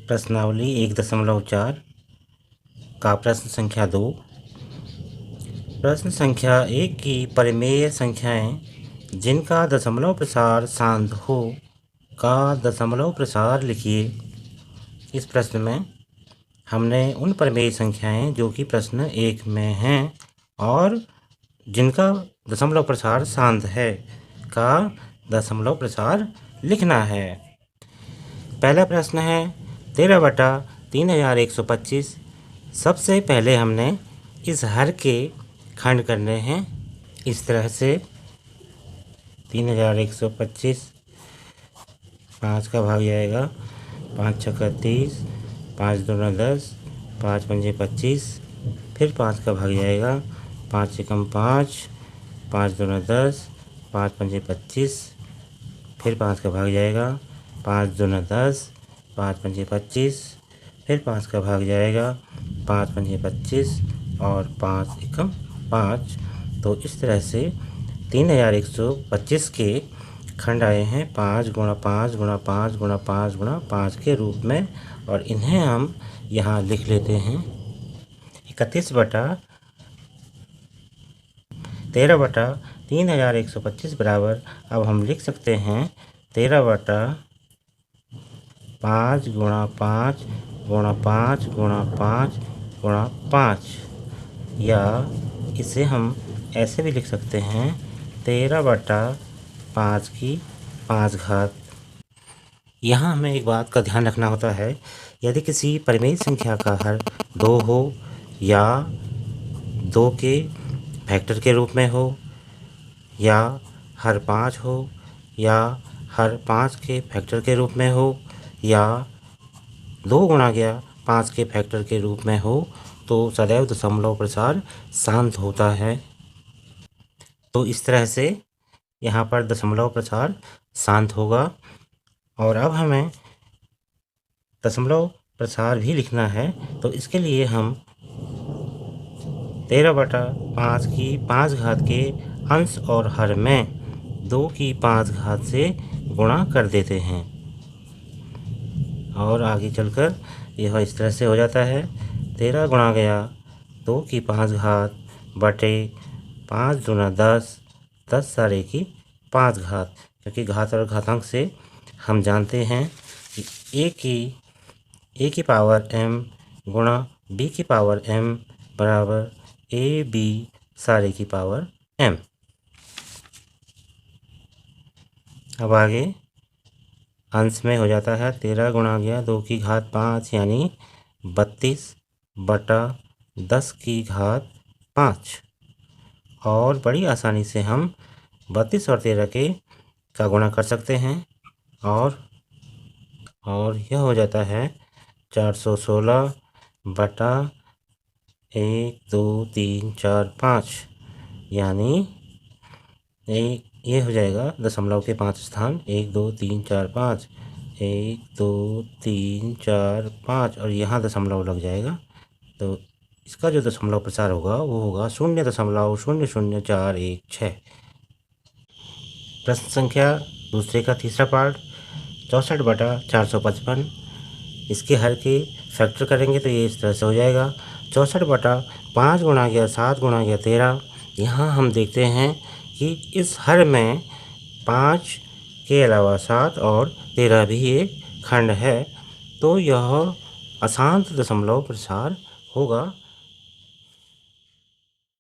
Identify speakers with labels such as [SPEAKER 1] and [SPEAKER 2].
[SPEAKER 1] प्रश्नावली 1.4 का प्रश्न संख्या 2। प्रश्न संख्या 1 की परिमेय संख्याएं जिनका दशमलव प्रसार शांत हो का दशमलव प्रसार लिखिए। इस प्रश्न में हमने उन परिमेय संख्याएं जो कि प्रश्न 1 में हैं और जिनका दशमलव प्रसार शांत है का दशमलव प्रसार लिखना है। पहला प्रश्न है 13/3125। सबसे पहले हमने इस हर के खंड करने हैं इस तरह से 3125 5 का भाग जाएगा 5 छक्का 30, 5 दूना 10, 5 पंजे 25, फिर 5 का भाग जाएगा 5 एकम 5, 5 दूना 10, 5 पंजे 25, फिर 5 का भाग जाएगा 5 दूना 10, 5 पंजे 25, फिर 5 का भाग जाएगा 5 पंजे 25 और 5 एकम 5। तो इस तरह से 3125 के खंड आए हैं 5 गुणा 5 गुणा 5 गुणा 5 गुणा 5 के रूप में, और इन्हें हम यहाँ लिख लेते हैं 31/13/3125 बराबर। अब हम लिख सकते हैं 13/5 गुणा 5 गुणा 5 गुणा 5 गुणा 5, या इसे हम ऐसे भी लिख सकते हैं 13/5 की 5 घात। यहाँ हमें एक बात का ध्यान रखना होता है, यदि किसी परिमेय संख्या का हर 2 हो या 2 के फैक्टर के रूप में हो या हर 5 हो या हर 5 के फैक्टर के रूप में हो या 2 गुणा गया 5 के फैक्टर के रूप में हो, तो सदैव दशमलव प्रसार शांत होता है। तो इस तरह से यहाँ पर दशमलव प्रसार शांत होगा। और अब हमें दशमलव प्रसार भी लिखना है, तो इसके लिए हम 13/5 की 5 घात के अंश और हर में 2 की 5 घात से गुणा कर देते हैं, और आगे चलकर यह इस तरह से हो जाता है 13 गुणा गया 2 की 5 घात बटे 5 दूना 10, 10 सारे की 5 घात, क्योंकि घात और घातांक से हम जानते हैं कि a की पावर m गुणा b की पावर m बराबर ab सारे की पावर m। अब आगे अंश में हो जाता है 13 गुणा गया 2 की घात 5 यानी 32/10 की घात 5, और बड़ी आसानी से हम 32 और 13 का गुणा कर सकते हैं, और यह हो जाता है 416/1 2 3 4 5, यानी ये हो जाएगा दशमलव के 5 स्थान 1 2 3 4 5, 1 2 3 4 5, और यहाँ दशमलव लग जाएगा। तो इसका जो दशमलव प्रसार होगा वो होगा 0.00416। प्रश्न संख्या दूसरे का तीसरा पार्ट 64/455। इसके हर के फैक्टर करेंगे तो ये इस तरह से हो जाएगा 64/5 गुणा गया 7 गुणा गया 13। यहाँ हम देखते हैं कि इस हर में 5 के अलावा 7 और 13 भी एक खंड है, तो यह अशांत दशमलव प्रसार होगा।